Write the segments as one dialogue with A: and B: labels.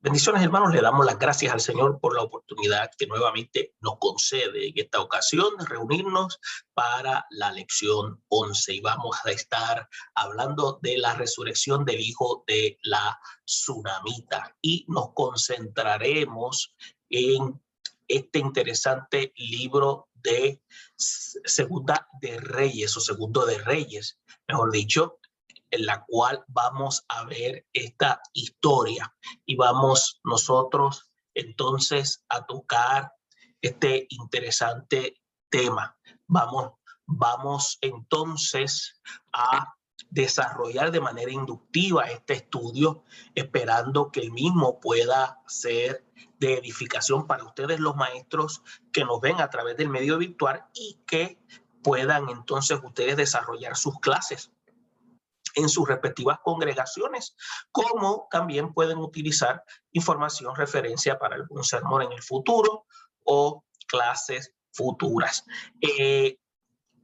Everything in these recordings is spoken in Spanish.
A: Bendiciones, hermanos, le damos las gracias al Señor por la oportunidad que nuevamente nos concede en esta ocasión de reunirnos para la lección 11. Y vamos a estar hablando de la resurrección del hijo de la tsunamita. Y nos concentraremos en este interesante libro de Segunda de Reyes, o Segundo de Reyes, mejor dicho, en la cual vamos a ver esta historia y vamos nosotros entonces a tocar este interesante tema. Vamos entonces a desarrollar de manera inductiva este estudio, esperando que el mismo pueda ser de edificación para ustedes, los maestros que nos ven a través del medio virtual, y que puedan entonces ustedes desarrollar sus clases en sus respectivas congregaciones, como también pueden utilizar información referencia para algún sermón en el futuro o clases futuras.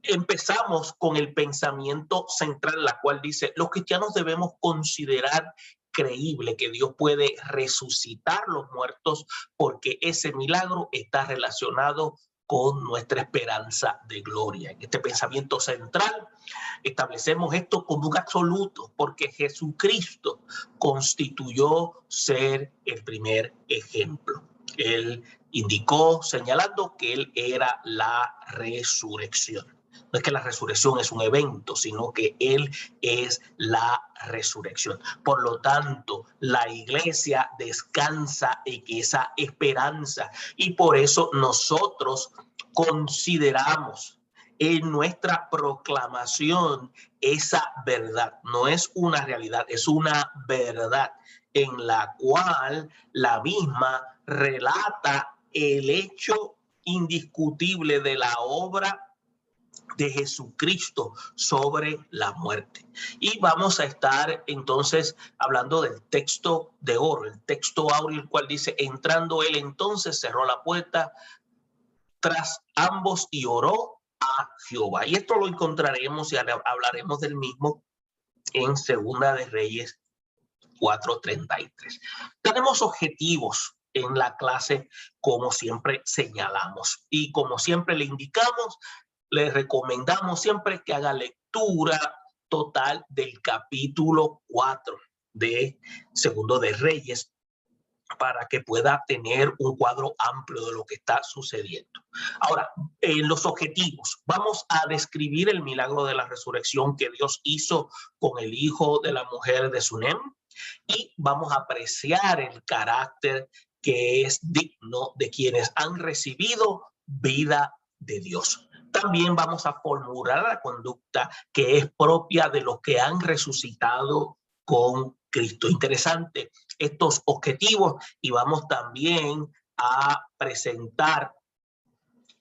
A: Empezamos con el pensamiento central, la cual dice: los cristianos debemos considerar creíble que Dios puede resucitar los muertos, porque ese milagro está relacionado con nuestra esperanza de gloria. En este pensamiento central establecemos esto como un absoluto, porque Jesucristo constituyó ser el primer ejemplo. Él indicó, señalando que Él era la resurrección. No es que la resurrección es un evento, sino que Él es la resurrección. Por lo tanto, la iglesia descansa en esa esperanza, y por eso nosotros consideramos en nuestra proclamación esa verdad. No es una realidad, es una verdad en la cual la misma relata el hecho indiscutible de la obra de Jesucristo sobre la muerte. Y vamos a estar entonces hablando del texto de oro, el texto áureo, el cual dice: entrando él entonces cerró la puerta tras ambos y oró a Jehová. Y esto lo encontraremos y hablaremos del mismo en Segunda de Reyes 4:33. Tenemos objetivos en la clase, como siempre señalamos, y como siempre le indicamos, le recomendamos siempre que haga lectura total del capítulo 4 de Segundo de Reyes, para que pueda tener un cuadro amplio de lo que está sucediendo. Ahora, en los objetivos, vamos a describir el milagro de la resurrección que Dios hizo con el hijo de la mujer de Sunem, y vamos a apreciar el carácter que es digno de quienes han recibido vida de Dios. También vamos a formular la conducta que es propia de los que han resucitado con Cristo. Interesante estos objetivos, y vamos también a presentar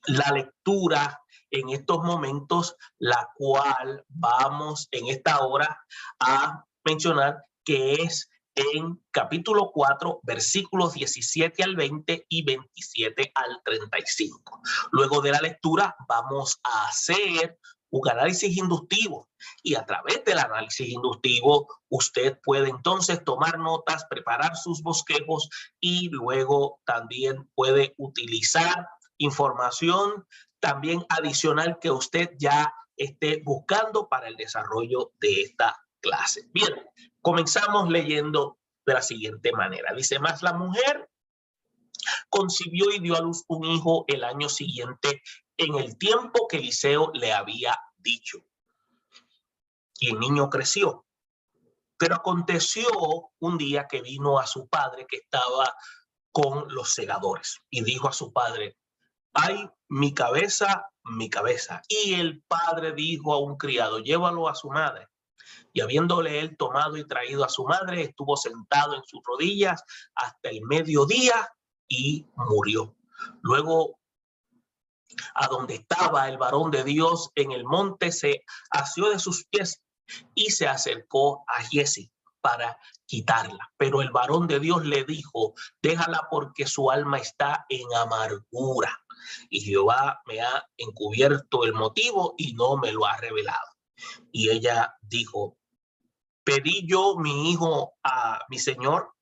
A: la lectura en estos momentos, la cual vamos en esta hora a mencionar, que es en capítulo 4, versículos 17 al 20 y 27 al 35. Luego de la lectura vamos a hacer un análisis inductivo, y a través del análisis inductivo usted puede entonces tomar notas, preparar sus bosquejos, y luego también puede utilizar información también adicional que usted ya esté buscando para el desarrollo de esta clase. Bien, comenzamos leyendo de la siguiente manera. Dice: mas la mujer concibió y dio a luz un hijo el año siguiente, en el tiempo que Eliseo le había dicho. Y el niño creció. Pero aconteció un día que vino a su padre, que estaba con los segadores, y dijo a su padre: ay, mi cabeza, mi cabeza. Y el padre dijo a un criado: llévalo a su madre. Y habiéndole él tomado y traído a su madre, estuvo sentado en sus rodillas hasta el mediodía y murió. Luego, a donde estaba el varón de Dios en el monte, se asió de sus pies y se acercó a Giezi para quitarla. Pero el varón de Dios le dijo: déjala, porque su alma está en amargura, y Jehová me ha encubierto el motivo y no me lo ha revelado. Y ella dijo: pedí yo mi hijo a mi señor,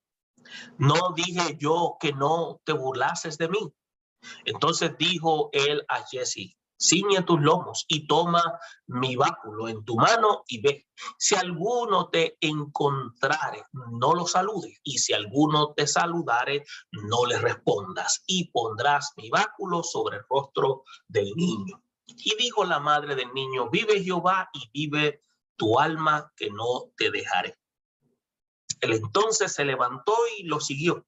A: ¿No dije yo que no te burlases de mí? Entonces dijo él a Jesse: ciñe tus lomos y toma mi báculo en tu mano y ve. Si alguno te encontrare, no lo saludes, y si alguno te saludare, no le respondas, y pondrás mi báculo sobre el rostro del niño. Y dijo la madre del niño: vive Jehová y vive tu alma, que no te dejaré. Él entonces se levantó y lo siguió.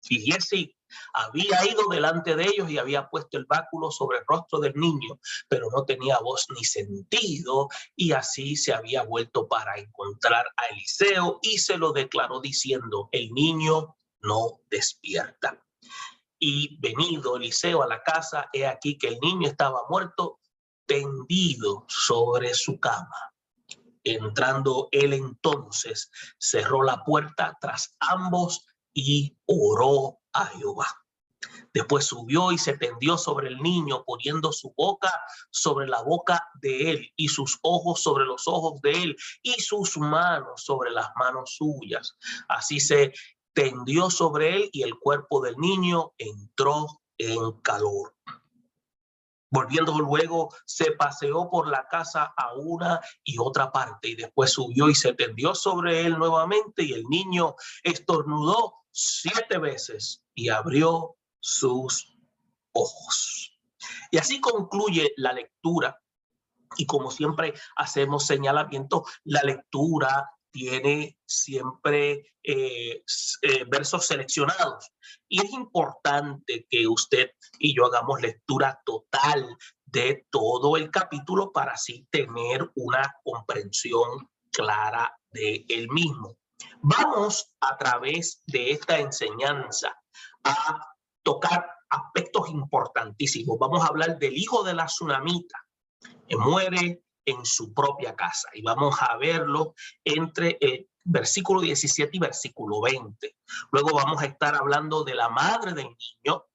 A: Y Jesse había ido delante de ellos y había puesto el báculo sobre el rostro del niño, pero no tenía voz ni sentido, y así se había vuelto para encontrar a Eliseo y se lo declaró diciendo: el niño no despierta. Y venido Eliseo a la casa, he aquí que el niño estaba muerto, tendido sobre su cama. Entrando él entonces, cerró la puerta tras ambos y oró a Jehová. Después subió y se tendió sobre el niño, poniendo su boca sobre la boca de él y sus ojos sobre los ojos de él y sus manos sobre las manos suyas. Así se tendió sobre él y el cuerpo del niño entró en calor. Volviendo luego, se paseó por la casa a una y otra parte, y después subió y se tendió sobre él nuevamente, y el niño estornudó 7 veces y abrió sus ojos. Y así concluye la lectura. Y como siempre hacemos señalamiento, la lectura tiene siempre versos seleccionados. Y es importante que usted y yo hagamos lectura total de todo el capítulo para así tener una comprensión clara de él mismo. Vamos a través de esta enseñanza a tocar aspectos importantísimos. Vamos a hablar del hijo de la tsunamita, que muere en su propia casa. Y vamos a verlo entre el versículo 17 y versículo 20. Luego vamos a estar hablando de la madre del niño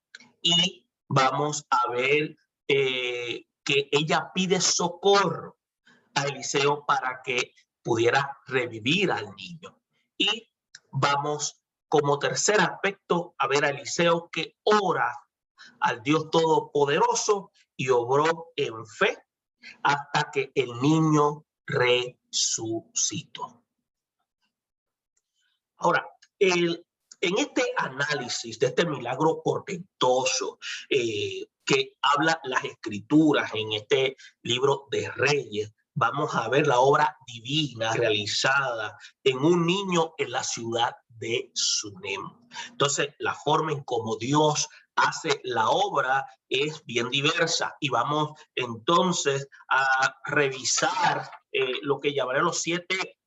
A: y vamos a ver que ella pide socorro a Eliseo para que pudiera revivir al niño. Y vamos como tercer aspecto a ver a Eliseo que ora al Dios Todopoderoso y obró en fe hasta que el niño resucitó. Ahora, en este análisis de este milagro portentoso que habla las escrituras en este libro de Reyes, vamos a ver la obra divina realizada en un niño en la ciudad de Sunem. Entonces, la forma en cómo Dios hace la obra es bien diversa, y vamos entonces a revisar lo que llamaré los 7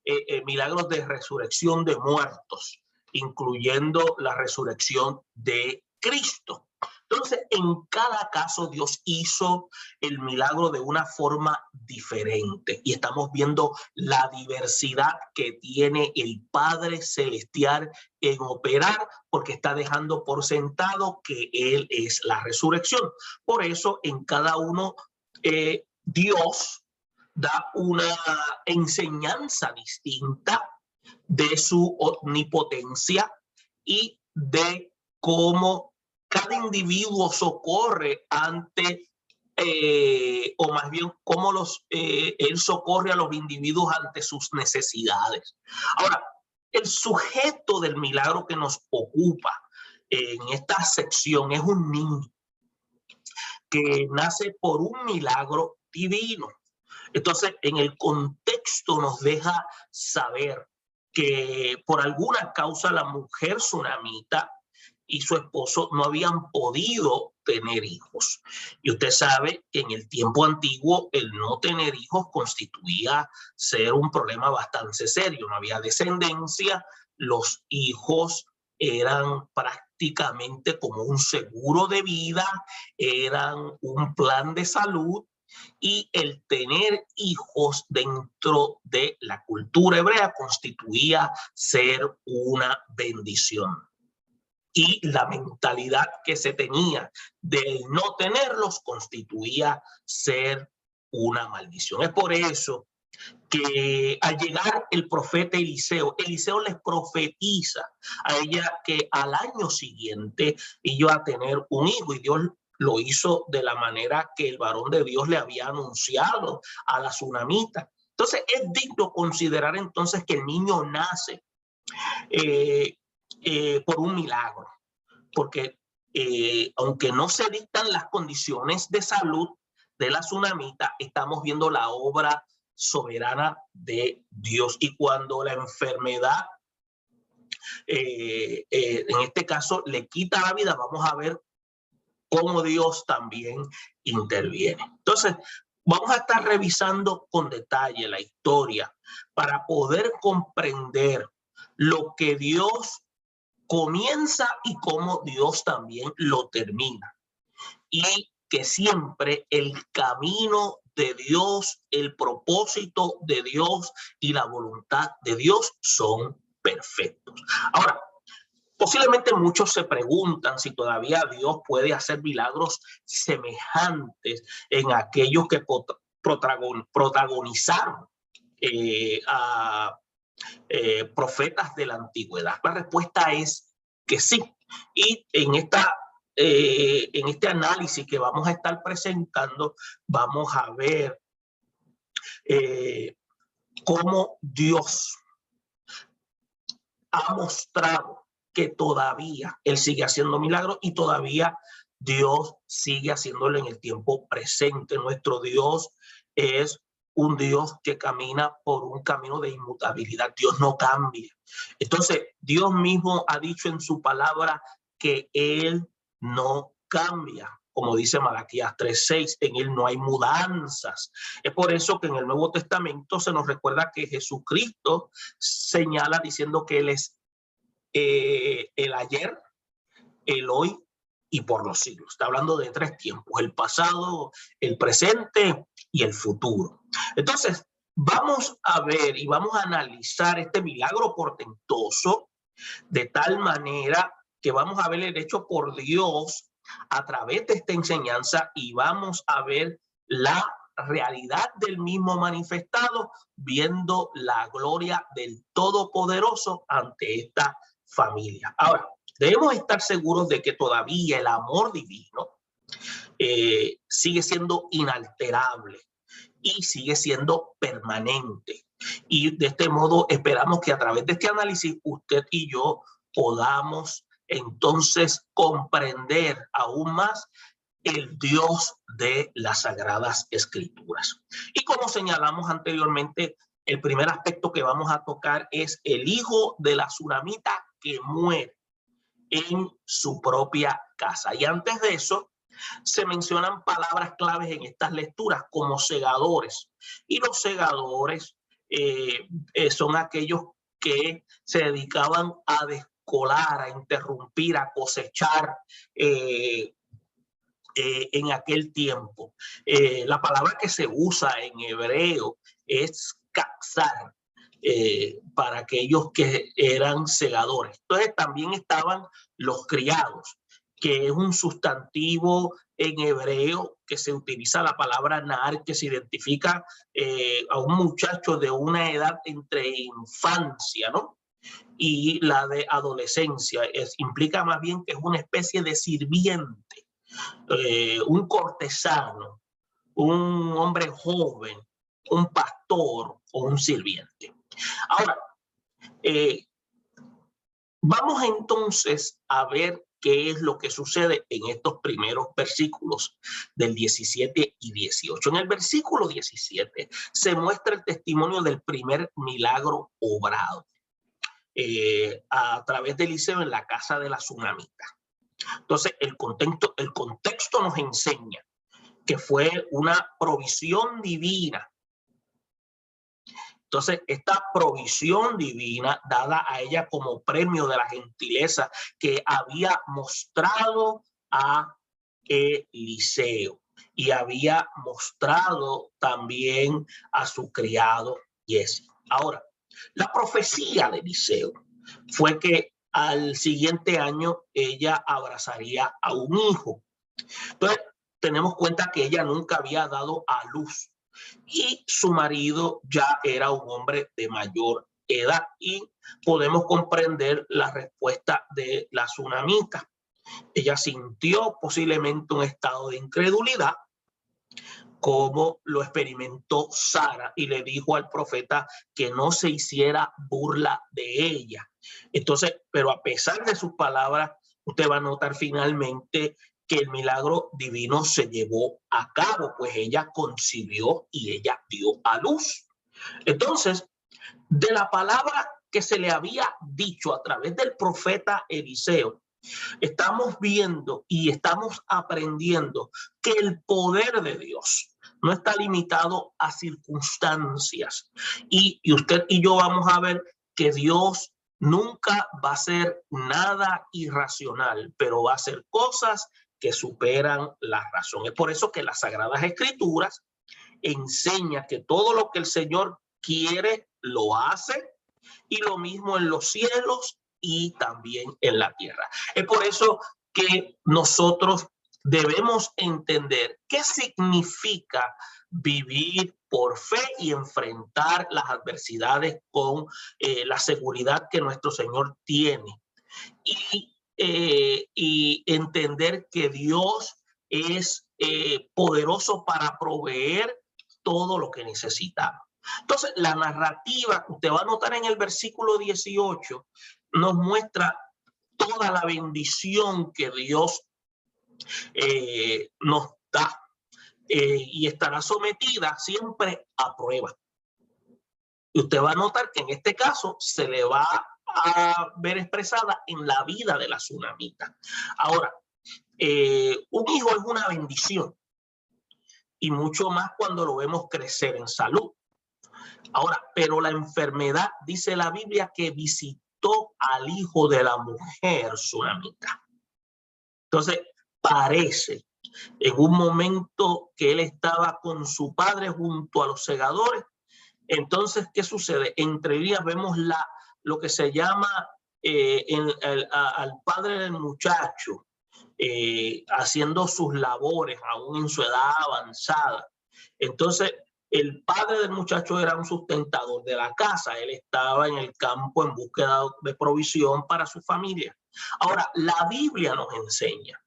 A: milagros de resurrección de muertos, incluyendo la resurrección de Cristo. Entonces, en cada caso Dios hizo el milagro de una forma diferente, y estamos viendo la diversidad que tiene el Padre Celestial en operar, porque está dejando por sentado que Él es la resurrección. Por eso, en cada uno, Dios da una enseñanza distinta de su omnipotencia y de cómo cada individuo socorre ante, o más bien cómo él socorre a los individuos ante sus necesidades. Ahora, el sujeto del milagro que nos ocupa en esta sección es un niño que nace por un milagro divino. Entonces, en el contexto nos deja saber que por alguna causa la mujer tsunamita y su esposo no habían podido tener hijos. Y usted sabe que en el tiempo antiguo el no tener hijos constituía ser un problema bastante serio. No había descendencia, los hijos eran prácticamente como un seguro de vida, eran un plan de salud, y el tener hijos dentro de la cultura hebrea constituía ser una bendición. Y la mentalidad que se tenía de no tenerlos constituía ser una maldición. Es por eso que al llegar el profeta Eliseo, Eliseo les profetiza a ella que al año siguiente iba a tener un hijo, y Dios lo hizo de la manera que el varón de Dios le había anunciado a la tsunamita. Entonces es digno considerar entonces que el niño nace eh, por un milagro, porque aunque no se dictan las condiciones de salud de la tsunamita, estamos viendo la obra soberana de Dios. Y cuando la enfermedad, en este caso, le quita la vida, vamos a ver cómo Dios también interviene. Entonces, vamos a estar revisando con detalle la historia para poder comprender lo que Dios comienza y cómo Dios también lo termina. Y que siempre el camino de Dios, el propósito de Dios y la voluntad de Dios son perfectos. Ahora, posiblemente muchos se preguntan si todavía Dios puede hacer milagros semejantes en aquellos que protagonizaron a profetas de la antigüedad. La respuesta es que sí. Y en este análisis que vamos a estar presentando, vamos a ver cómo Dios ha mostrado que todavía Él sigue haciendo milagros y todavía Dios sigue haciéndolo en el tiempo presente. Nuestro Dios es un Dios que camina por un camino de inmutabilidad. Dios no cambia. Entonces, Dios mismo ha dicho en su palabra que Él no cambia. Como dice Malaquías 3:6, en Él no hay mudanzas. Es por eso que en el Nuevo Testamento se nos recuerda que Jesucristo señala diciendo que Él es el ayer, el hoy y por los siglos. Está hablando de tres tiempos: el pasado, el presente y el futuro. Entonces, vamos a ver y vamos a analizar este milagro portentoso de tal manera que vamos a ver el hecho por Dios a través de esta enseñanza, y vamos a ver la realidad del mismo manifestado, viendo la gloria del Todopoderoso ante esta familia. Ahora, debemos estar seguros de que todavía el amor divino sigue siendo inalterable y sigue siendo permanente. Y de este modo esperamos que a través de este análisis usted y yo podamos entonces comprender aún más el Dios de las Sagradas Escrituras. Y como señalamos anteriormente, el primer aspecto que vamos a tocar es el hijo de la tsunamita que muere en su propia casa. Y antes de eso, se mencionan palabras claves en estas lecturas como segadores. Y los segadores son aquellos que se dedicaban a descolar, a interrumpir, a cosechar en aquel tiempo. La palabra que se usa en hebreo es kaxar, para aquellos que eran segadores. Entonces también estaban los criados, que es un sustantivo en hebreo que se utiliza la palabra nar, que se identifica a un muchacho de una edad entre infancia, ¿no?, y la de adolescencia. Implica más bien que es una especie de sirviente, un cortesano, un hombre joven, un pastor o un sirviente. Ahora, vamos entonces a ver qué es lo que sucede en estos primeros versículos del 17 y 18. En el versículo 17 se muestra el testimonio del primer milagro obrado a través de Eliseo en la casa de la tsunamita. Entonces, el contexto nos enseña que fue una provisión divina. Entonces, esta provisión divina dada a ella como premio de la gentileza que había mostrado a Eliseo, y había mostrado también a su criado Giezi. Ahora, la profecía de Eliseo fue que al siguiente año ella abrazaría a un hijo. Entonces, tenemos cuenta que ella nunca había dado a luz y su marido ya era un hombre de mayor edad, y podemos comprender la respuesta de la tsunamita. Ella sintió posiblemente un estado de incredulidad, como lo experimentó Sara, y le dijo al profeta que no se hiciera burla de ella. Entonces, pero a pesar de sus palabras, usted va a notar finalmente que el milagro divino se llevó a cabo, pues ella concibió y ella dio a luz. Entonces, de la palabra que se le había dicho a través del profeta Eliseo, estamos viendo y estamos aprendiendo que el poder de Dios no está limitado a circunstancias. Y usted y yo vamos a ver que Dios nunca va a ser nada irracional, pero va a ser cosas que superan la razón. Es por eso que las Sagradas Escrituras enseña que todo lo que el Señor quiere lo hace, y lo mismo en los cielos y también en la tierra. Es por eso que nosotros debemos entender qué significa vivir por fe y enfrentar las adversidades con la seguridad que nuestro Señor tiene, y entender que Dios es poderoso para proveer todo lo que necesitamos. Entonces, la narrativa que usted va a notar en el versículo 18 nos muestra toda la bendición que Dios nos da, y estará sometida siempre a prueba. Y usted va a notar que en este caso se le va a ver expresada en la vida de la tsunamita. Ahora, un hijo es una bendición, y mucho más cuando lo vemos crecer en salud. Ahora, pero la enfermedad, dice la Biblia, que visitó al hijo de la mujer tsunamita. Entonces, parece en un momento que él estaba con su padre junto a los segadores. Entonces, ¿qué sucede? Entre ellas vemos lo que se llama al padre del muchacho haciendo sus labores aún en su edad avanzada. Entonces, el padre del muchacho era un sustentador de la casa. Él estaba en el campo en búsqueda de provisión para su familia. Ahora, la Biblia nos enseña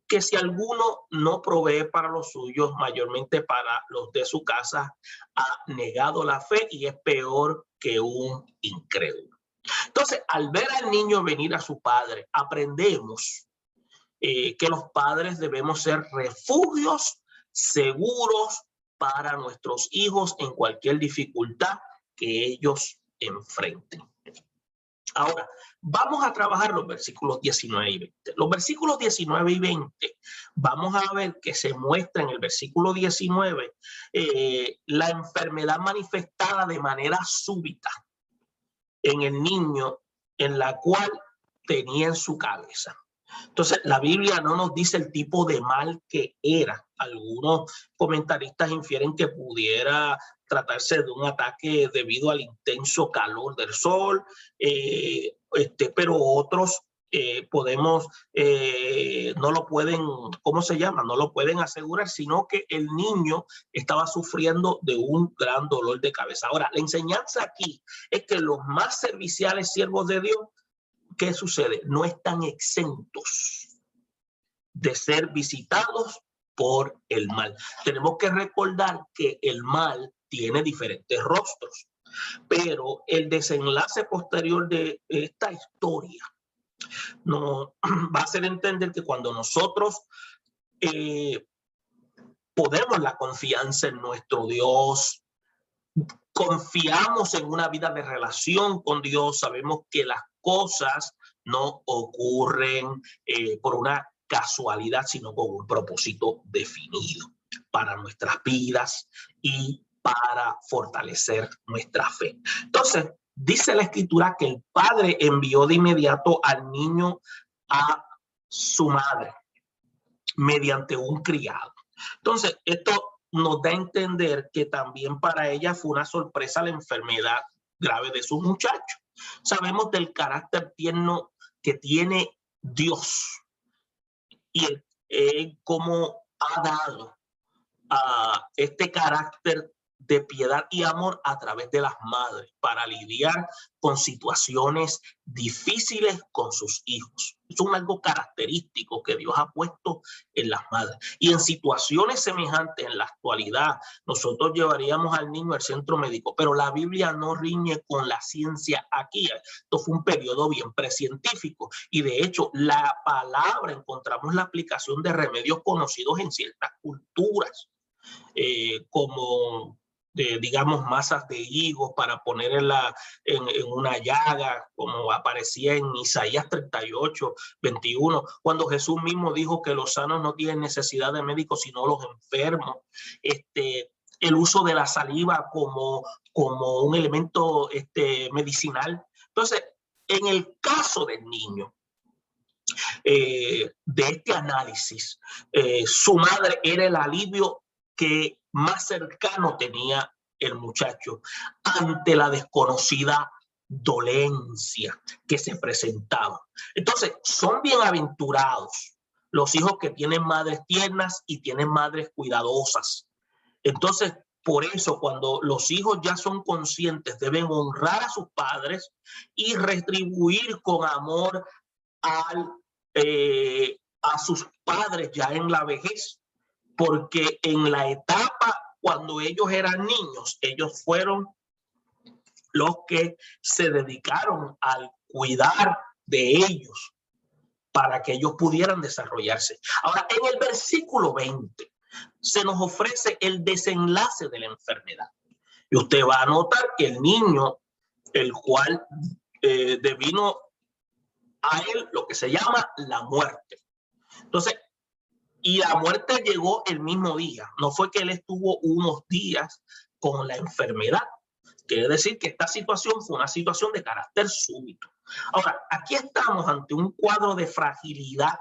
A: que si alguno no provee para los suyos, mayormente para los de su casa, ha negado la fe y es peor que un incrédulo. Entonces, al ver al niño venir a su padre, aprendemos que los padres debemos ser refugios seguros para nuestros hijos en cualquier dificultad que ellos enfrenten. Ahora, vamos a trabajar los versículos 19 y 20. Los versículos 19 y 20, vamos a ver que se muestra en el versículo 19 la enfermedad manifestada de manera súbita en el niño, en la cual tenía en su cabeza. Entonces, la Biblia no nos dice el tipo de mal que era. Algunos comentaristas infieren que pudiera tratarse de un ataque debido al intenso calor del sol, pero otros no lo pueden, ¿cómo se llama? No lo pueden asegurar, sino que el niño estaba sufriendo de un gran dolor de cabeza. Ahora, la enseñanza aquí es que los más serviciales siervos de Dios, ¿qué sucede? No están exentos de ser visitados por el mal. Tenemos que recordar que el mal tiene diferentes rostros, pero el desenlace posterior de esta historia nos va a hacer entender que cuando nosotros ponemos la confianza en nuestro Dios, confiamos en una vida de relación con Dios, sabemos que las cosas no ocurren por una casualidad, sino con un propósito definido para nuestras vidas y para fortalecer nuestra fe. Entonces, dice la escritura que el padre envió de inmediato al niño a su madre mediante un criado. Entonces, esto nos da a entender que también para ella fue una sorpresa la enfermedad grave de sus muchachos. Sabemos del carácter tierno que tiene Dios y cómo ha dado a este carácter de piedad y amor a través de las madres para lidiar con situaciones difíciles con sus hijos. Es algo característico que Dios ha puesto en las madres. Y en situaciones semejantes en la actualidad, nosotros llevaríamos al niño al centro médico, pero la Biblia no riñe con la ciencia aquí. Esto fue un periodo bien precientífico y de hecho la palabra, encontramos la aplicación de remedios conocidos en ciertas culturas, como digamos, masas de higos para poner en una llaga, como aparecía en Isaías 38, 21, cuando Jesús mismo dijo que los sanos no tienen necesidad de médicos, sino los enfermos. El uso de la saliva como un elemento medicinal. Entonces, en el caso del niño, de este análisis, su madre era el alivio que más cercano tenía el muchacho ante la desconocida dolencia que se presentaba. Entonces, son bienaventurados los hijos que tienen madres tiernas y tienen madres cuidadosas. Entonces, por eso, cuando los hijos ya son conscientes, deben honrar a sus padres y retribuir con amor a sus padres ya en la vejez, porque en la etapa cuando ellos eran niños, ellos fueron los que se dedicaron al cuidar de ellos para que ellos pudieran desarrollarse. Ahora, en el versículo 20 se nos ofrece el desenlace de la enfermedad. Y usted va a notar que el niño, el cual devino a él lo que se llama la muerte. Entonces, y la muerte llegó el mismo día. No fue que él estuvo unos días con la enfermedad. Quiere decir que esta situación fue una situación de carácter súbito. Ahora, aquí estamos ante un cuadro de fragilidad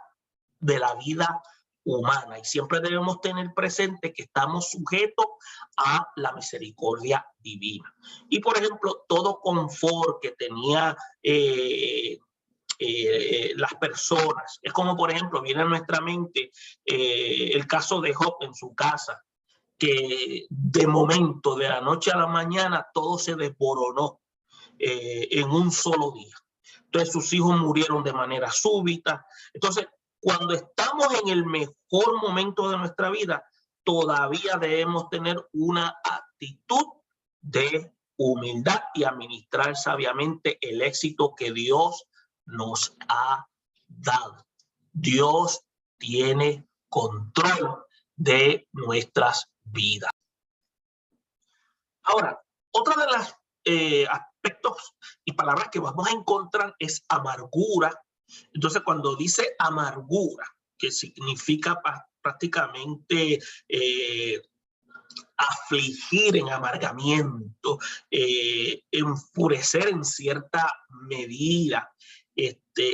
A: de la vida humana y siempre debemos tener presente que estamos sujetos a la misericordia divina. Y por ejemplo, todo confort que tenía las personas. Es como, por ejemplo, viene a nuestra mente el caso de Job en su casa, que de momento, de la noche a la mañana, todo se desboronó en un solo día. Entonces sus hijos murieron de manera súbita. Entonces, cuando estamos en el mejor momento de nuestra vida, todavía debemos tener una actitud de humildad y administrar sabiamente el éxito que Dios nos ha dado. Dios tiene control de nuestras vidas. Ahora, otra de las aspectos y palabras que vamos a encontrar es amargura. Entonces, cuando dice amargura, que significa prácticamente afligir en amargamiento, enfurecer en cierta medida.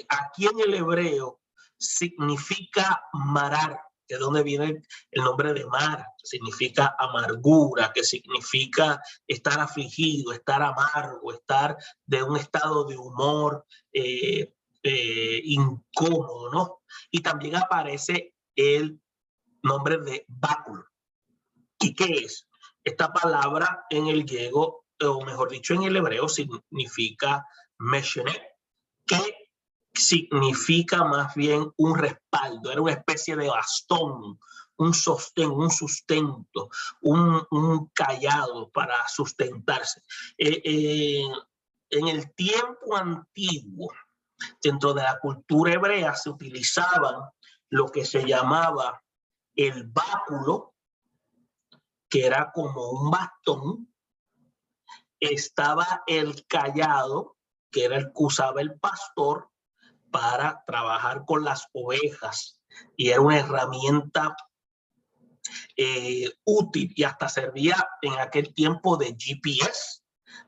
A: Aquí en el hebreo significa marar, de donde viene el nombre de Mara, significa amargura, que significa estar afligido, estar amargo, estar de un estado de humor incómodo, ¿no? Y también aparece el nombre de báculo. ¿Y qué es? Esta palabra en el griego, o mejor dicho en el hebreo, significa meshenet, que significa más bien un respaldo, era una especie de bastón, un sostén, un sustento, un cayado para sustentarse. En el tiempo antiguo, dentro de la cultura hebrea, se utilizaban lo que se llamaba el báculo, que era como un bastón, estaba el cayado, que era el que usaba el pastor para trabajar con las ovejas, y era una herramienta útil y hasta servía en aquel tiempo de GPS,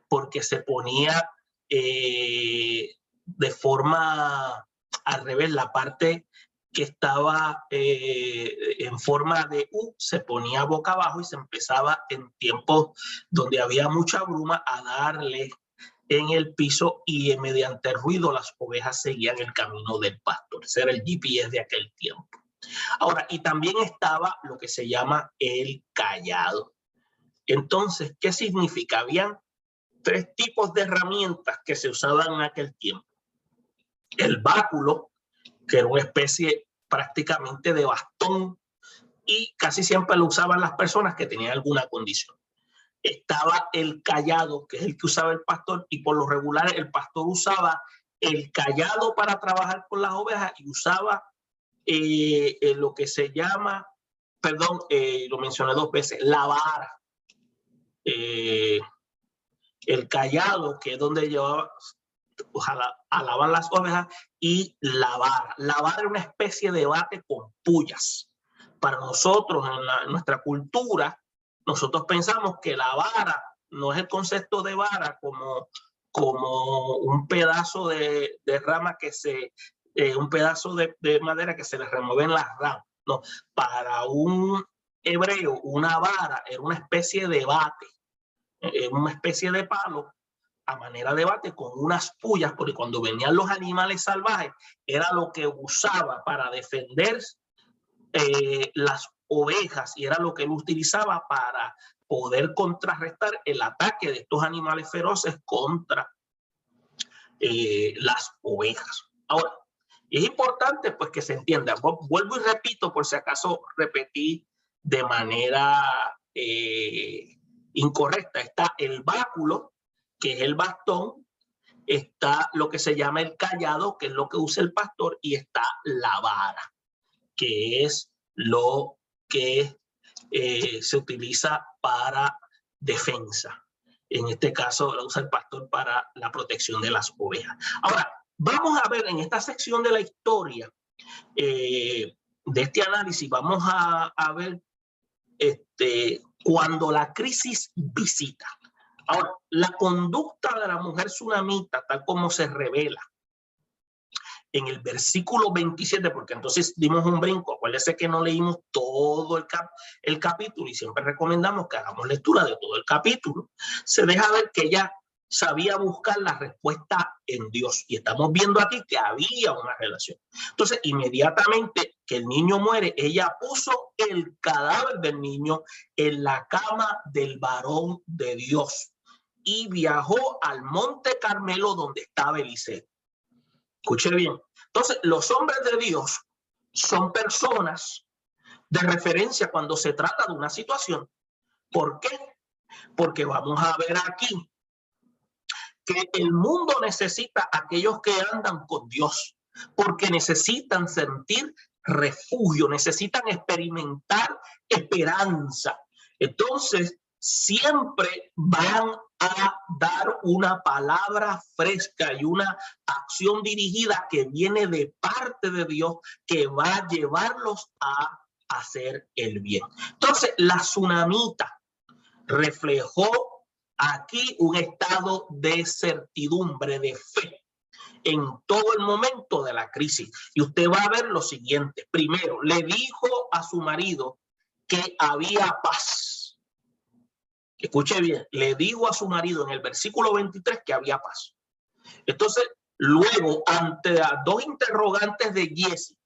A: porque se ponía de forma al revés, la parte que estaba en forma de U se ponía boca abajo y se empezaba en tiempos donde había mucha bruma a darle en el piso y mediante el ruido las ovejas seguían el camino del pastor. Ese era el GPS de aquel tiempo. Ahora, y también estaba lo que se llama el cayado. Entonces, ¿qué significa? Habían tres tipos de herramientas que se usaban en aquel tiempo. El báculo, que era una especie prácticamente de bastón, y casi siempre lo usaban las personas que tenían alguna condición. Estaba el cayado, que es el que usaba el pastor, y por lo regular el pastor usaba el cayado para trabajar con las ovejas y usaba lo que se llama, perdón, lo mencioné dos veces, la vara. El cayado, que es donde llevaba, alaban las ovejas, y la vara. La vara era una especie de bate con puyas. Para nosotros, en nuestra cultura, nosotros pensamos que la vara no es el concepto de vara como un pedazo de rama que se, un pedazo de madera que se le remueven las ramas. No, para un hebreo, una vara era una especie de bate, una especie de palo a manera de bate con unas puyas, porque cuando venían los animales salvajes era lo que usaba para defender las ovejas, y era lo que él utilizaba para poder contrarrestar el ataque de estos animales feroces contra las ovejas. Ahora, es importante pues que se entienda, vuelvo y repito por si acaso repetí de manera incorrecta. Está el báculo, que es el bastón, está lo que se llama el cayado, que es lo que usa el pastor, y está la vara, que es lo que se utiliza para defensa. En este caso lo usa el pastor para la protección de las ovejas. Ahora, vamos a ver en esta sección de la historia de este análisis, vamos a ver cuando la crisis visita. Ahora, la conducta de la mujer tsunamita, tal como se revela en el versículo 27, porque entonces dimos un brinco, acuérdense que no leímos todo el capítulo y siempre recomendamos que hagamos lectura de todo el capítulo. Se deja ver que ella sabía buscar la respuesta en Dios, y estamos viendo aquí que había una relación. Entonces, inmediatamente que el niño muere, ella puso el cadáver del niño en la cama del varón de Dios y viajó al monte Carmelo donde estaba Eliseo. Escuche bien. Entonces, los hombres de Dios son personas de referencia cuando se trata de una situación. ¿Por qué? Porque vamos a ver aquí que el mundo necesita a aquellos que andan con Dios, porque necesitan sentir refugio, necesitan experimentar esperanza. Entonces, siempre van a dar una palabra fresca y una acción dirigida que viene de parte de Dios, que va a llevarlos a hacer el bien. Entonces, la tsunamita reflejó aquí un estado de certidumbre, de fe en todo el momento de la crisis. Y usted va a ver lo siguiente. Primero, le dijo a su marido que había paz. Escuche bien, le dijo a su marido en el versículo 23 que había paz. Entonces, luego, ante las dos interrogantes de Giezi,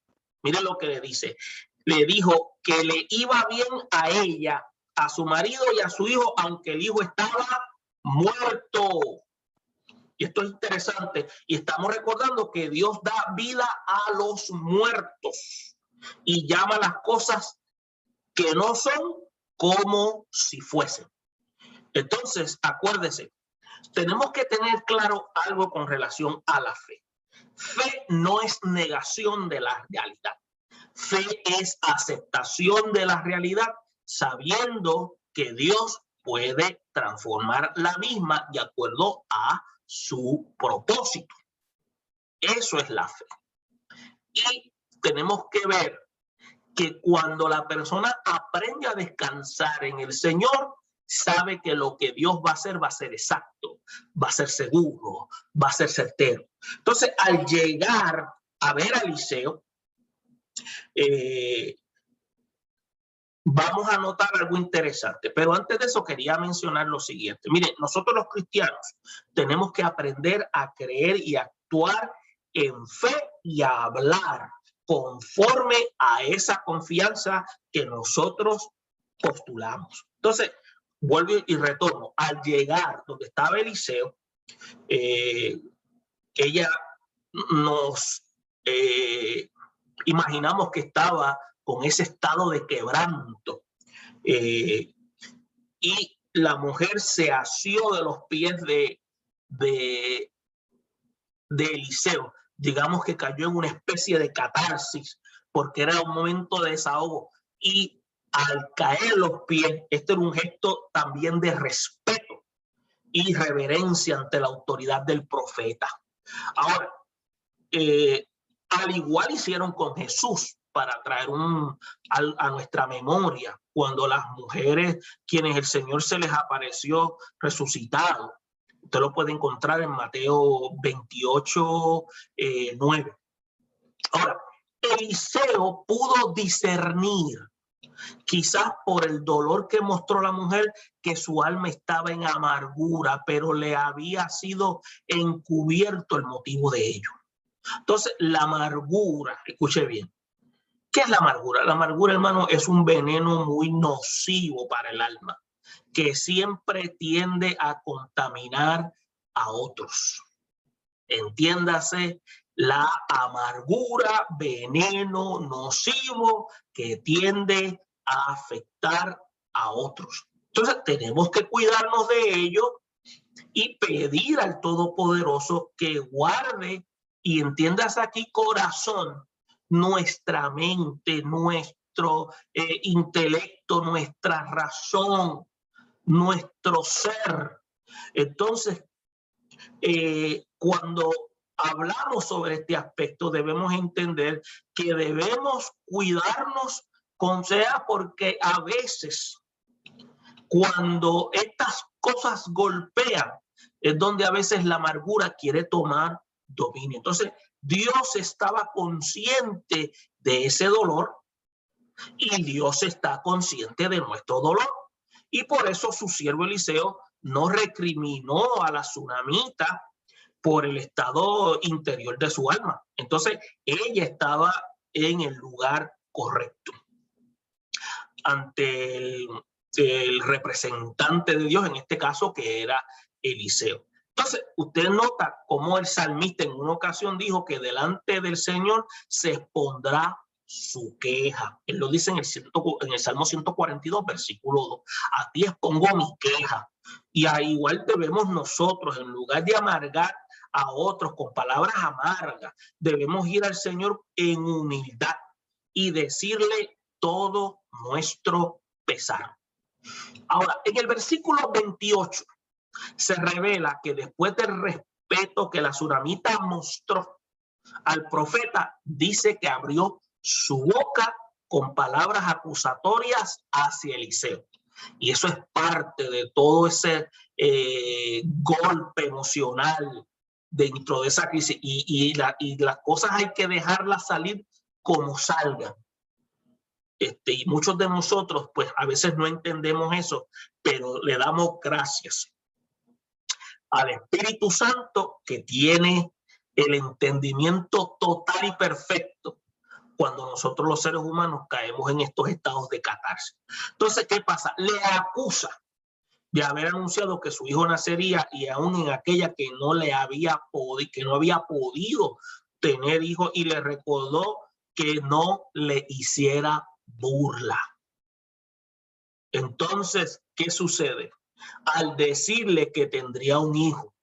A: mire lo que le dice. Le dijo que le iba bien a ella, a su marido y a su hijo, aunque el hijo estaba muerto. Y esto es interesante. Y estamos recordando que Dios da vida a los muertos y llama las cosas que no son como si fuesen. Entonces, acuérdese, tenemos que tener claro algo con relación a la fe. Fe no es negación de la realidad. Fe es aceptación de la realidad, sabiendo que Dios puede transformar la misma de acuerdo a su propósito. Eso es la fe. Y tenemos que ver que cuando la persona aprende a descansar en el Señor, sabe que lo que Dios va a ser exacto, va a ser seguro, va a ser certero. Entonces, al llegar a ver a Eliseo, vamos a notar algo interesante, pero antes de eso quería mencionar lo siguiente. Miren, nosotros los cristianos tenemos que aprender a creer y actuar en fe y a hablar conforme a esa confianza que nosotros postulamos. Entonces, vuelvo y retomo, al llegar donde estaba Eliseo, ella nos imaginamos que estaba con ese estado de quebranto, y la mujer se asió de los pies de Eliseo. Digamos que cayó en una especie de catarsis porque era un momento de desahogo, y al caer los pies, este era un gesto también de respeto y reverencia ante la autoridad del profeta. Ahora, al igual hicieron con Jesús, para traer a nuestra memoria cuando las mujeres, quienes el Señor se les apareció resucitado. Usted lo puede encontrar en Mateo 28, 9. Ahora, Eliseo pudo discernir, quizás por el dolor que mostró la mujer, que su alma estaba en amargura, pero le había sido encubierto el motivo de ello. Entonces, la amargura, escuche bien, ¿qué es la amargura? La amargura, hermano, es un veneno muy nocivo para el alma, que siempre tiende a contaminar a otros. Entiéndase, la amargura, veneno nocivo que tiende a afectar a otros. Entonces, tenemos que cuidarnos de ello y pedir al Todopoderoso que guarde, y entiendas aquí, corazón, nuestra mente, nuestro intelecto, nuestra razón, nuestro ser. Entonces, cuando hablamos sobre este aspecto, debemos entender que debemos cuidarnos, con sea porque a veces, cuando estas cosas golpean, es donde a veces la amargura quiere tomar dominio. Entonces, Dios estaba consciente de ese dolor, y Dios está consciente de nuestro dolor. Y por eso su siervo Eliseo no recriminó a la tsunamita por el estado interior de su alma. Entonces, ella estaba en el lugar correcto ante el representante de Dios, en este caso, que era Eliseo. Entonces, usted nota cómo el salmista en una ocasión dijo que delante del Señor se expondrá su queja. Él lo dice en el Salmo 142, versículo 2. A ti expongo mi queja. Y a igual debemos nosotros, en lugar de amargar a otros con palabras amargas, debemos ir al Señor en humildad y decirle todo nuestro pesar. Ahora, en el versículo 28 se revela que después del respeto que la tsunamita mostró al profeta, dice que abrió su boca con palabras acusatorias hacia Eliseo. Y eso es parte de todo ese golpe emocional dentro de esa crisis. Y las cosas hay que dejarlas salir como salgan. Y muchos de nosotros, pues a veces no entendemos eso, pero le damos gracias al Espíritu Santo, que tiene el entendimiento total y perfecto cuando nosotros los seres humanos caemos en estos estados de catarsis. Entonces, ¿qué pasa? Le acusa de haber anunciado que su hijo nacería, y aún en aquella que no había podido tener hijos, y le recordó que no le hiciera burla. Entonces, ¿qué sucede? Al decirle que tendría un hijo,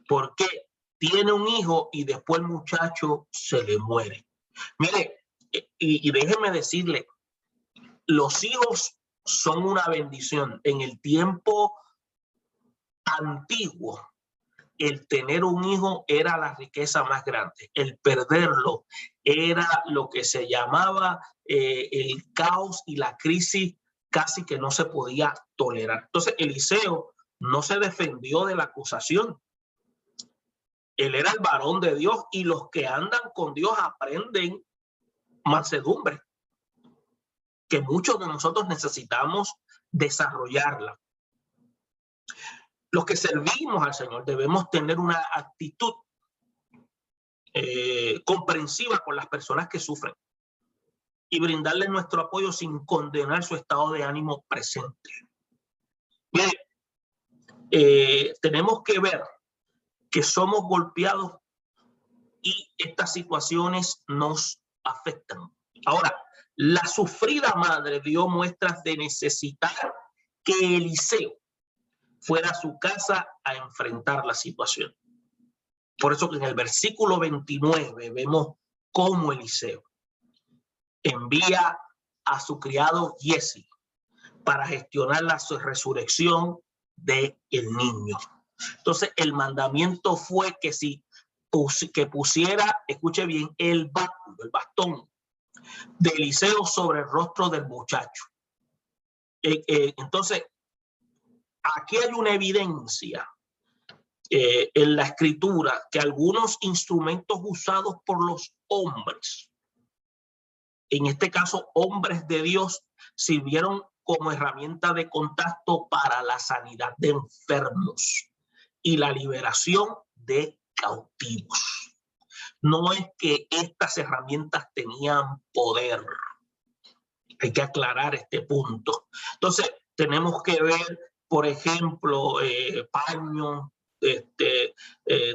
A: porque tiene un hijo y después el muchacho se le muere. Mire, y déjeme decirle, los hijos son una bendición. En el tiempo antiguo, el tener un hijo era la riqueza más grande. El perderlo era lo que se llamaba el caos y la crisis, casi que no se podía tolerar. Entonces, Eliseo no se defendió de la acusación. Él era el varón de Dios, y los que andan con Dios aprenden mansedumbre, que muchos de nosotros necesitamos desarrollarla. Los que servimos al Señor debemos tener una actitud comprensiva con las personas que sufren, y brindarles nuestro apoyo sin condenar su estado de ánimo presente. Tenemos que ver que somos golpeados y estas situaciones nos afectan. Ahora, la sufrida madre dio muestras de necesitar que Eliseo fuera a su casa a enfrentar la situación. Por eso que en el versículo 29 vemos cómo Eliseo envía a su criado Giesi para gestionar la resurrección del niño. Entonces el mandamiento fue que que pusiera, escuche bien, el bastón de Eliseo sobre el rostro del muchacho. Entonces aquí hay una evidencia en la escritura que algunos instrumentos usados por los hombres, en este caso hombres de Dios, sirvieron como herramienta de contacto para la sanidad de enfermos y la liberación de cautivos. No es que estas herramientas tenían poder. Hay que aclarar este punto. Entonces, tenemos que ver, por ejemplo, paños,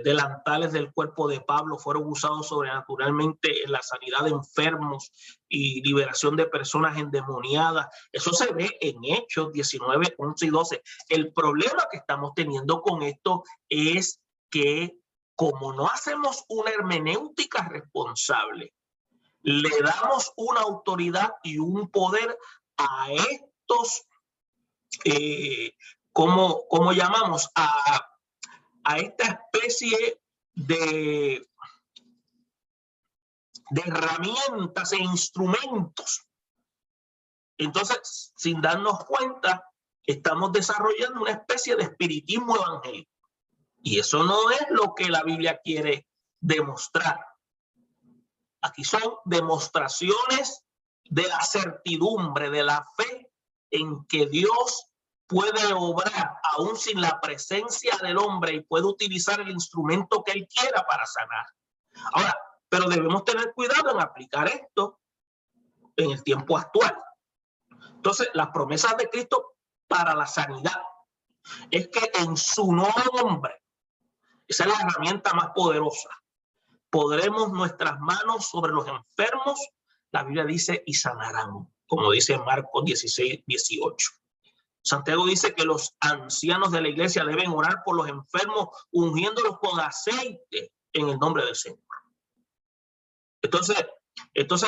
A: delantales del cuerpo de Pablo fueron usados sobrenaturalmente en la sanidad de enfermos y liberación de personas endemoniadas. Eso se ve en Hechos 19, 11 y 12. El problema que estamos teniendo con esto es que como no hacemos una hermenéutica responsable, le damos una autoridad y un poder a estos, ¿cómo llamamos? A esta especie de herramientas e instrumentos. Entonces, sin darnos cuenta, estamos desarrollando una especie de espiritismo evangélico. Y eso no es lo que la Biblia quiere demostrar. Aquí son demostraciones de la certidumbre, de la fe en que Dios puede obrar aún sin la presencia del hombre y puede utilizar el instrumento que él quiera para sanar. Ahora, pero debemos tener cuidado en aplicar esto en el tiempo actual. Entonces, las promesas de Cristo para la sanidad es que en su nombre, esa es la herramienta más poderosa, podremos nuestras manos sobre los enfermos, la Biblia dice, y sanarán, como dice Marcos 16, 18. Santiago dice que los ancianos de la iglesia deben orar por los enfermos, ungiéndolos con aceite en el nombre del Señor. Entonces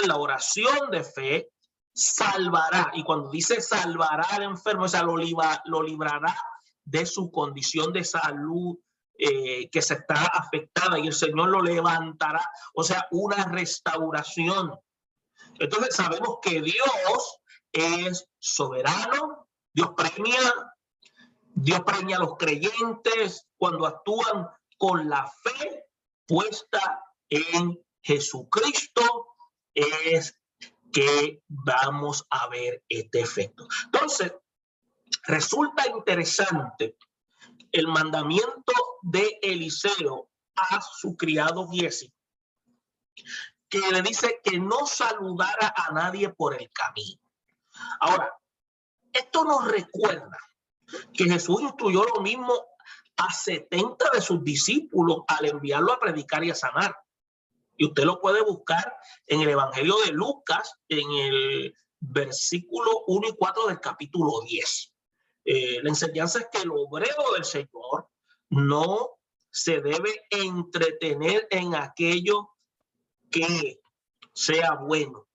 A: la oración de fe salvará, y cuando dice salvará al enfermo, o sea, lo librará de su condición de salud que se está afectada, y el Señor lo levantará, o sea, una restauración. Entonces sabemos que Dios es soberano, Dios premia a los creyentes cuando actúan con la fe puesta en Jesucristo, es que vamos a ver este efecto. Entonces, resulta interesante el mandamiento de Eliseo a su criado Giesi, que le dice que no saludara a nadie por el camino. Ahora, esto nos recuerda que Jesús instruyó lo mismo a 70 de sus discípulos al enviarlo a predicar y a sanar. Y usted lo puede buscar en el Evangelio de Lucas, en el versículo 1 y 4 del capítulo 10. La enseñanza es que el obrero del Señor no se debe entretener en aquello que sea bueno,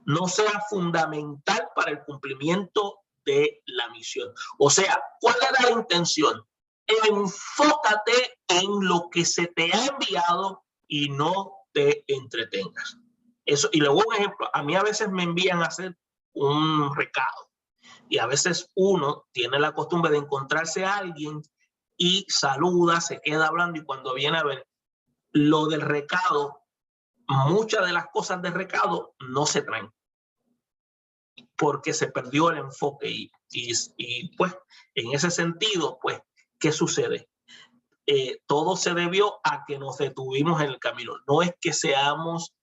A: no sea fundamental para el cumplimiento de la misión. O sea, ¿cuál era la intención? Enfócate en lo que se te ha enviado y no te entretengas. Eso, y luego un ejemplo, a mí a veces me envían a hacer un recado y a veces uno tiene la costumbre de encontrarse a alguien y saluda, se queda hablando, y cuando viene a ver lo del recado, muchas de las cosas del recado no se traen porque se perdió el enfoque y pues en ese sentido, pues, ¿qué sucede? Todo se debió a que nos detuvimos en el camino. No es que seamos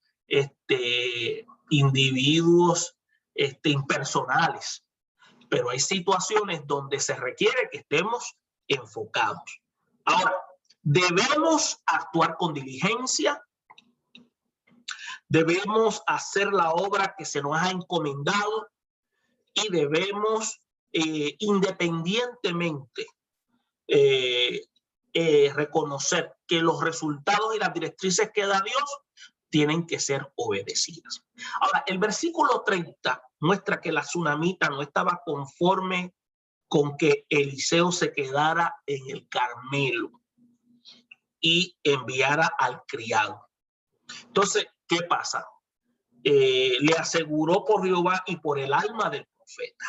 A: individuos impersonales, pero hay situaciones donde se requiere que estemos enfocados. Ahora, debemos actuar con diligencia, debemos hacer la obra que se nos ha encomendado y debemos independientemente reconocer que los resultados y las directrices que da Dios tienen que ser obedecidas. Ahora, el versículo 30 muestra que la tsunamita no estaba conforme con que Eliseo se quedara en el Carmelo y enviara al criado. Entonces, ¿qué pasa? Le aseguró por Jehová y por el alma del profeta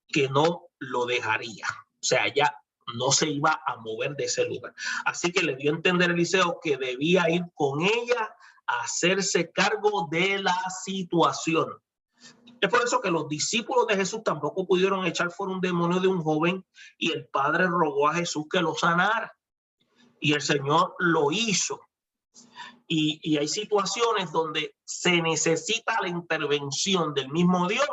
A: que no lo dejaría. O sea, ya no se iba a mover de ese lugar. Así que le dio a entender Eliseo que debía ir con ella a hacerse cargo de la situación. Es por eso que los discípulos de Jesús tampoco pudieron echar fuera un demonio de un joven y el padre rogó a Jesús que lo sanara. Y el Señor lo hizo. Y hay situaciones donde se necesita la intervención del mismo Dios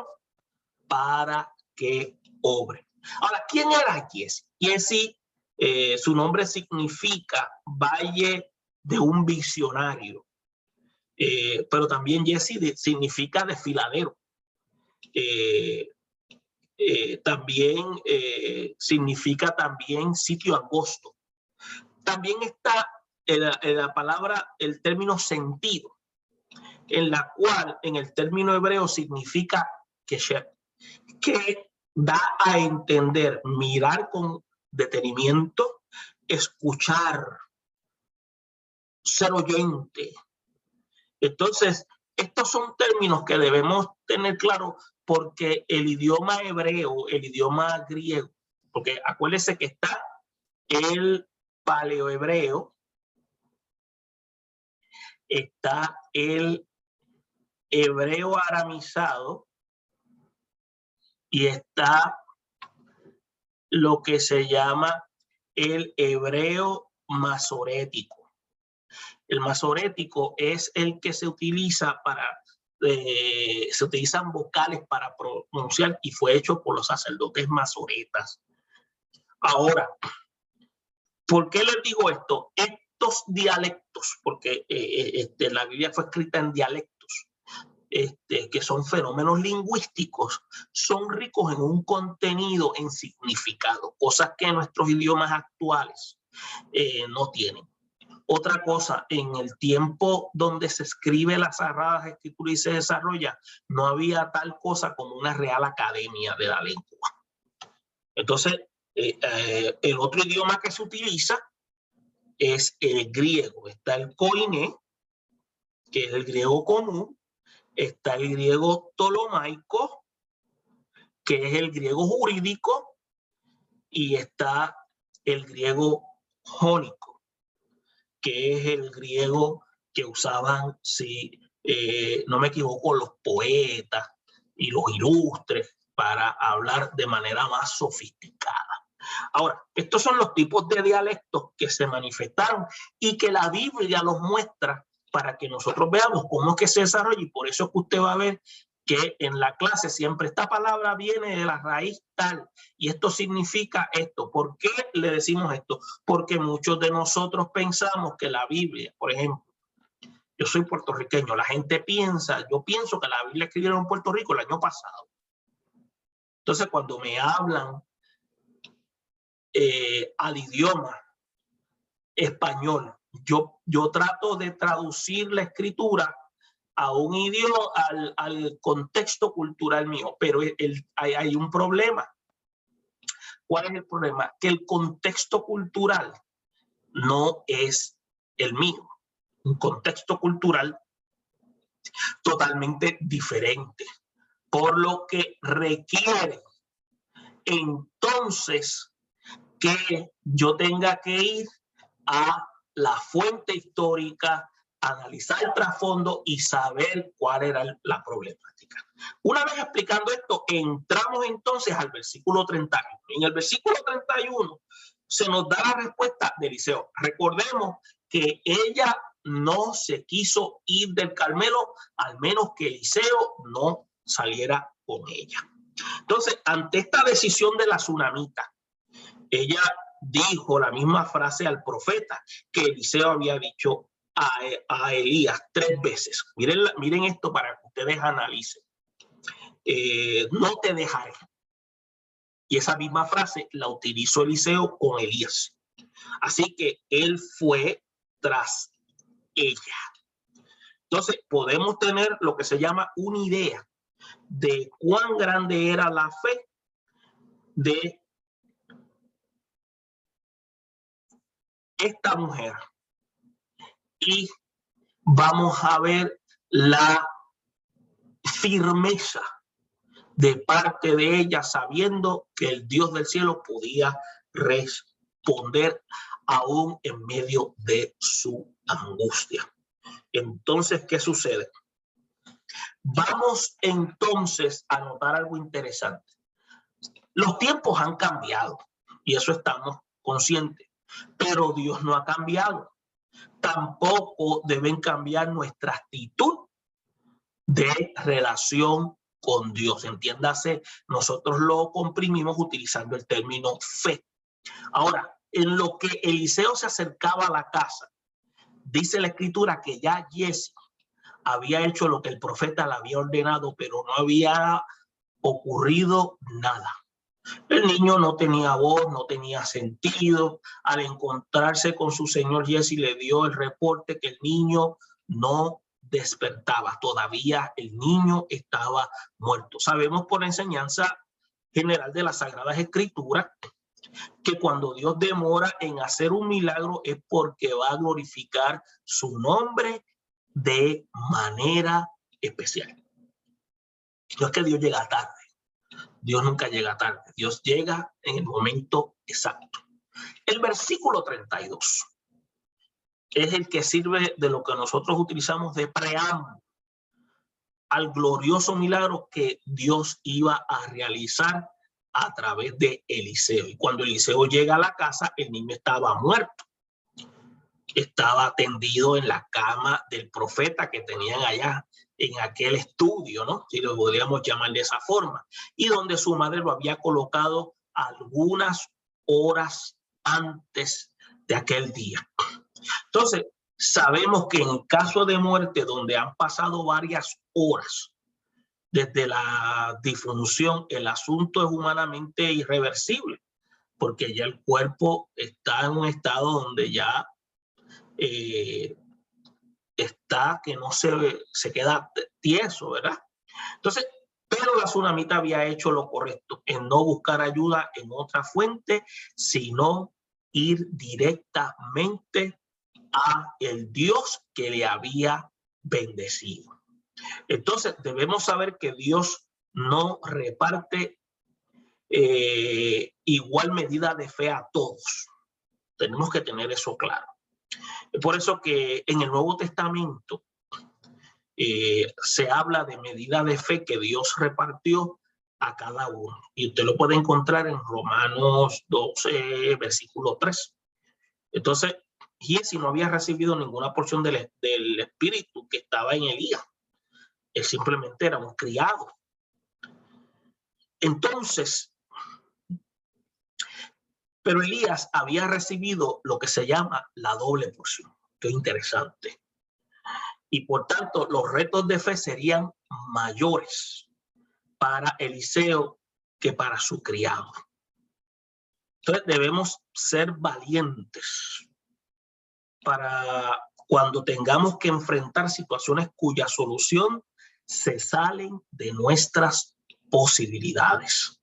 A: para que obre. Ahora, ¿quién era Giesi? Giesi, su nombre significa valle de un visionario, pero también Giesi significa desfiladero. También significa también sitio angosto. También está en la palabra el término sentido, en la cual en el término hebreo significa que da a entender, mirar con detenimiento, escuchar, ser oyente. Entonces, estos son términos que debemos tener claro porque el idioma hebreo, el idioma griego, porque acuérdense que está el paleohebreo, está el hebreo aramizado y está lo que se llama el hebreo masorético. El masorético es el que se utiliza para, se utilizan vocales para pronunciar y fue hecho por los sacerdotes masoretas. Ahora, ¿por qué les digo esto? Estos dialectos, porque la Biblia fue escrita en dialectos, que son fenómenos lingüísticos, son ricos en un contenido, en significado, cosas que nuestros idiomas actuales no tienen. Otra cosa, en el tiempo donde se escribe las Sagradas Escrituras y se desarrolla, no había tal cosa como una Real Academia de la Lengua. Entonces, el otro idioma que se utiliza es el griego. Está el koiné, que es el griego común. Está el griego ptolomaico, que es el griego jurídico. Y está el griego jónico, que es el griego que usaban, si no me equivoco, los poetas y los ilustres para hablar de manera más sofisticada. Ahora, estos son los tipos de dialectos que se manifestaron y que la Biblia los muestra para que nosotros veamos cómo es que se desarrolla, y por eso es que usted va a ver que en la clase siempre esta palabra viene de la raíz tal y esto significa esto. ¿Por qué le decimos esto? Porque muchos de nosotros pensamos que la Biblia, por ejemplo, yo soy puertorriqueño, la gente piensa, yo pienso que la Biblia escribieron en Puerto Rico el año pasado. Entonces, cuando me hablan al idioma español, yo trato de traducir la escritura a un idioma, al contexto cultural mío, pero hay un problema. ¿Cuál es el problema? Que el contexto cultural no es el mío. Un contexto cultural totalmente diferente, por lo que requiere entonces que yo tenga que ir a la fuente histórica, analizar el trasfondo y saber cuál era la problemática. Una vez explicando esto, entramos entonces al versículo 31. En el versículo 31 se nos da la respuesta de Eliseo. Recordemos que ella no se quiso ir del Carmelo, al menos que Eliseo no saliera con ella. Entonces, ante esta decisión de la tsunamita, ella dijo la misma frase al profeta que Eliseo había dicho a Elías 3 veces. Miren esto para que ustedes analicen. No te dejaré. Y esa misma frase la utilizó Eliseo con Elías. Así que él fue tras ella. Entonces podemos tener lo que se llama una idea de cuán grande era la fe de esta mujer. Y vamos a ver la firmeza de parte de ella, sabiendo que el Dios del cielo podía responder aún en medio de su angustia. Entonces, ¿qué sucede? Vamos entonces a notar algo interesante. Los tiempos han cambiado y eso estamos conscientes, pero Dios no ha cambiado. Tampoco deben cambiar nuestra actitud de relación con Dios. Entiéndase, nosotros lo comprimimos utilizando el término fe. Ahora, en lo que Eliseo se acercaba a la casa, dice la escritura que ya Giezi había hecho lo que el profeta le había ordenado, pero no había ocurrido nada. El niño no tenía voz, no tenía sentido. Al encontrarse con su señor, Giezi le dio el reporte que el niño no despertaba. Todavía el niño estaba muerto. Sabemos por enseñanza general de las Sagradas Escrituras que cuando Dios demora en hacer un milagro es porque va a glorificar su nombre de manera especial. No es que Dios llega tarde. Dios nunca llega tarde. Dios llega en el momento exacto. El versículo 32 es el que sirve de lo que nosotros utilizamos de preámbulo al glorioso milagro que Dios iba a realizar a través de Eliseo. Y cuando Eliseo llega a la casa, el niño estaba muerto. Estaba tendido en la cama del profeta que tenían allá en aquel estudio, ¿no? Si lo podríamos llamar de esa forma. Y donde su madre lo había colocado algunas horas antes de aquel día. Entonces, sabemos que en caso de muerte, donde han pasado varias horas desde la disfunción, el asunto es humanamente irreversible, porque ya el cuerpo está en un estado donde ya está que no se queda tieso, ¿verdad? Entonces, pero la tsunamita había hecho lo correcto en no buscar ayuda en otra fuente, sino ir directamente a el Dios que le había bendecido. Entonces debemos saber que Dios no reparte igual medida de fe a todos. Tenemos que tener eso claro. Por eso que en el Nuevo Testamento se habla de medida de fe que Dios repartió a cada uno. Y usted lo puede encontrar en Romanos 12, versículo 3. Entonces, Giezi no había recibido ninguna porción del espíritu que estaba en Elías. Él simplemente era un criado. Entonces, pero Elías había recibido lo que se llama la doble porción. Qué interesante. Y por tanto, los retos de fe serían mayores para Eliseo que para su criado. Entonces debemos ser valientes para cuando tengamos que enfrentar situaciones cuya solución se salen de nuestras posibilidades.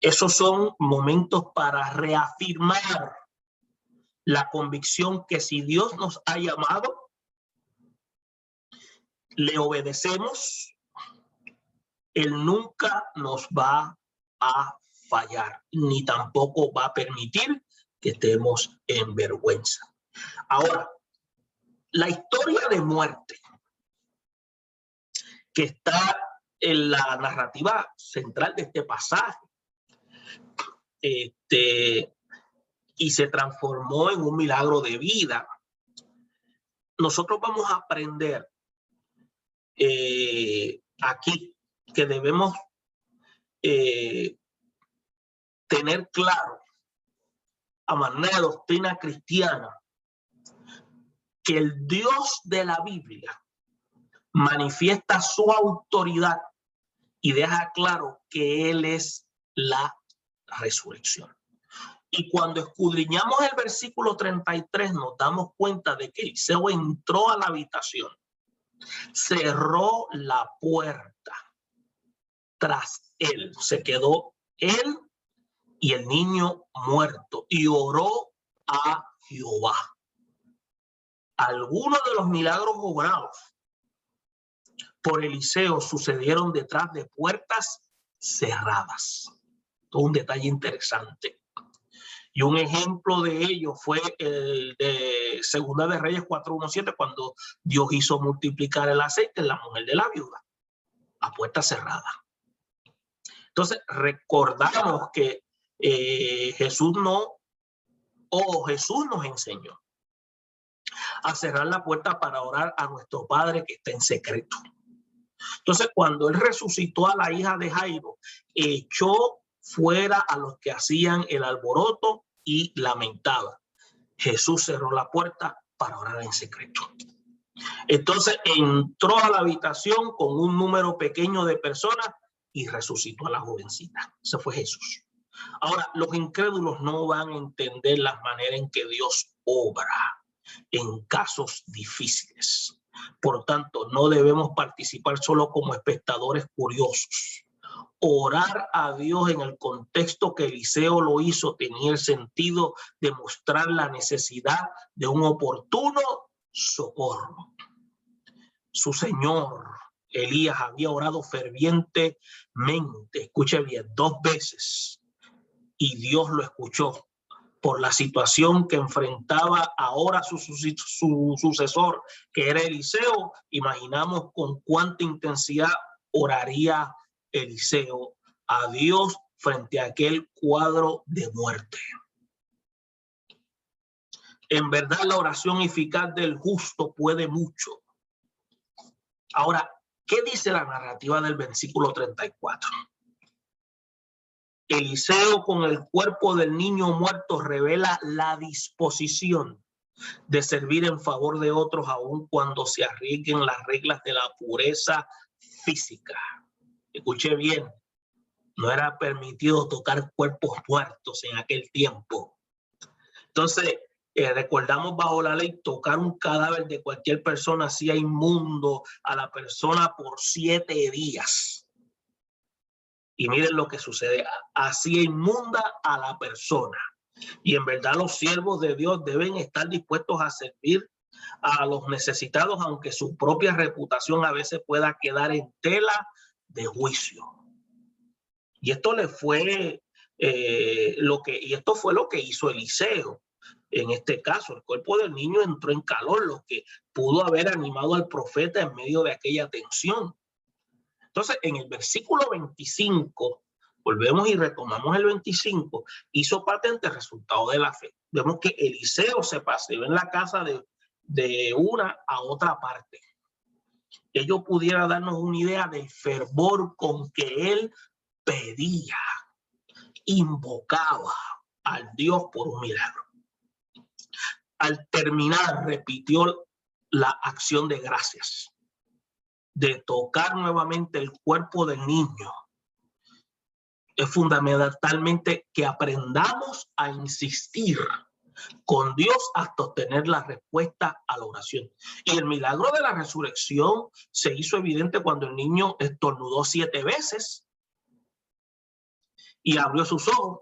A: Esos son momentos para reafirmar la convicción que si Dios nos ha llamado, le obedecemos, Él nunca nos va a fallar, ni tampoco va a permitir que estemos en vergüenza. Ahora, la historia de muerte que está en la narrativa central de este pasaje, y se transformó en un milagro de vida. Nosotros vamos a aprender aquí que debemos tener claro a manera de doctrina cristiana que el Dios de la Biblia manifiesta su autoridad y deja claro que Él es la resurrección. Y cuando escudriñamos el versículo 33, nos damos cuenta de que Eliseo entró a la habitación, cerró la puerta tras él, se quedó él y el niño muerto y oró a Jehová. Algunos de los milagros obrados por Eliseo sucedieron detrás de puertas cerradas. Todo un detalle interesante. Y un ejemplo de ello fue el de Segunda de Reyes 4:17, cuando Dios hizo multiplicar el aceite en la mujer de la viuda, a puerta cerrada. Entonces, recordamos que Jesús nos enseñó a cerrar la puerta para orar a nuestro Padre que está en secreto. Entonces, cuando Él resucitó a la hija de Jairo, echó fuera a los que hacían el alboroto y lamentaba. Jesús cerró la puerta para orar en secreto. Entonces entró a la habitación con un número pequeño de personas y resucitó a la jovencita. Ese fue Jesús. Ahora, los incrédulos no van a entender la manera en que Dios obra en casos difíciles. Por tanto, no debemos participar solo como espectadores curiosos. Orar a Dios en el contexto que Eliseo lo hizo tenía el sentido de mostrar la necesidad de un oportuno socorro. Su señor Elías había orado fervientemente, escuche bien, 2 veces, y Dios lo escuchó. Por la situación que enfrentaba ahora su sucesor, que era Eliseo, imaginamos con cuánta intensidad oraría Eliseo a Dios frente a aquel cuadro de muerte. En verdad, la oración eficaz del justo puede mucho. Ahora, ¿qué dice la narrativa del versículo 34? Eliseo, con el cuerpo del niño muerto, revela la disposición de servir en favor de otros, aun cuando se arriesguen las reglas de la pureza física. Escuche bien, no era permitido tocar cuerpos muertos en aquel tiempo. Entonces, recordamos bajo la ley, tocar un cadáver de cualquier persona hacía inmundo a la persona por 7 días. Y miren lo que sucede, hacía inmunda a la persona. Y en verdad los siervos de Dios deben estar dispuestos a servir a los necesitados, aunque su propia reputación a veces pueda quedar en tela de juicio. Y esto fue lo que hizo Eliseo. En este caso, el cuerpo del niño entró en calor, lo que pudo haber animado al profeta en medio de aquella tensión. Entonces, en el versículo 25, volvemos y retomamos el 25, hizo patente el resultado de la fe. Vemos que Eliseo se paseó en la casa de una a otra parte. Ello pudiera darnos una idea del fervor con que él pedía, invocaba al Dios por un milagro. Al terminar, repitió la acción de gracias, de tocar nuevamente el cuerpo del niño. Es fundamentalmente que aprendamos a insistir con Dios hasta obtener la respuesta a la oración. Y el milagro de la resurrección se hizo evidente cuando el niño estornudó 7 veces y abrió sus ojos.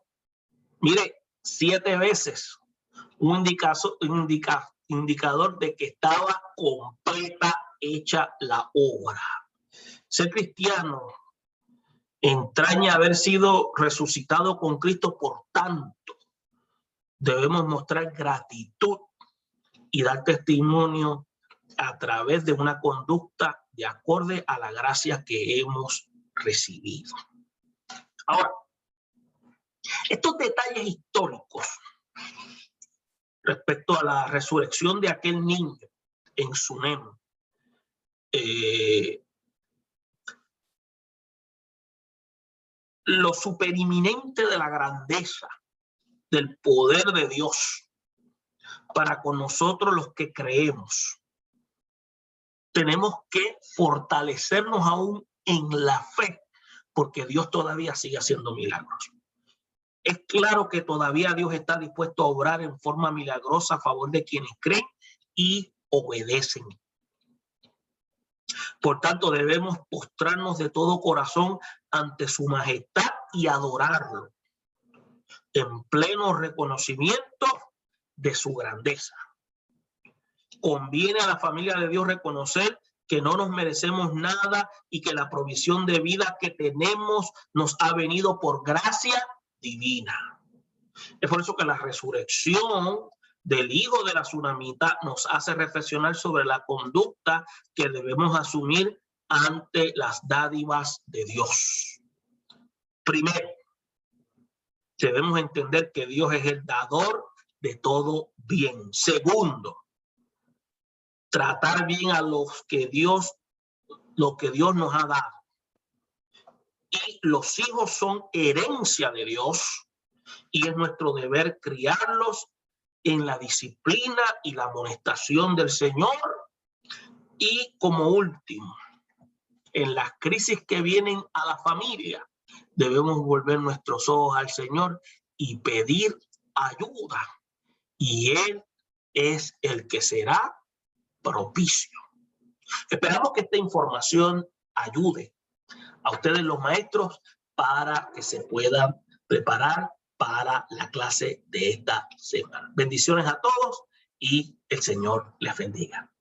A: Mire, 7 veces. Un indicador de que estaba completa, hecha la obra. Ser cristiano entraña haber sido resucitado con Cristo, por tanto, debemos mostrar gratitud y dar testimonio a través de una conducta de acorde a la gracia que hemos recibido. Ahora, estos detalles históricos respecto a la resurrección de aquel niño en Sunem, lo superinminente de la grandeza, del poder de Dios para con nosotros los que creemos. Tenemos que fortalecernos aún en la fe, porque Dios todavía sigue haciendo milagros. Es claro que todavía Dios está dispuesto a obrar en forma milagrosa a favor de quienes creen y obedecen. Por tanto, debemos postrarnos de todo corazón ante su majestad y adorarlo en pleno reconocimiento de su grandeza. Conviene a la familia de Dios reconocer que no nos merecemos nada y que la provisión de vida que tenemos nos ha venido por gracia divina. Es por eso que la resurrección del hijo de la tsunamita nos hace reflexionar sobre la conducta que debemos asumir ante las dádivas de Dios. Primero, debemos entender que Dios es el dador de todo bien. Segundo, tratar bien a lo que Dios nos ha dado. Y los hijos son herencia de Dios y es nuestro deber criarlos en la disciplina y la amonestación del Señor. Y como último, en las crisis que vienen a la familia, debemos volver nuestros ojos al Señor y pedir ayuda. Y Él es el que será propicio. Esperamos que esta información ayude a ustedes los maestros para que se puedan preparar para la clase de esta semana. Bendiciones a todos y el Señor les bendiga.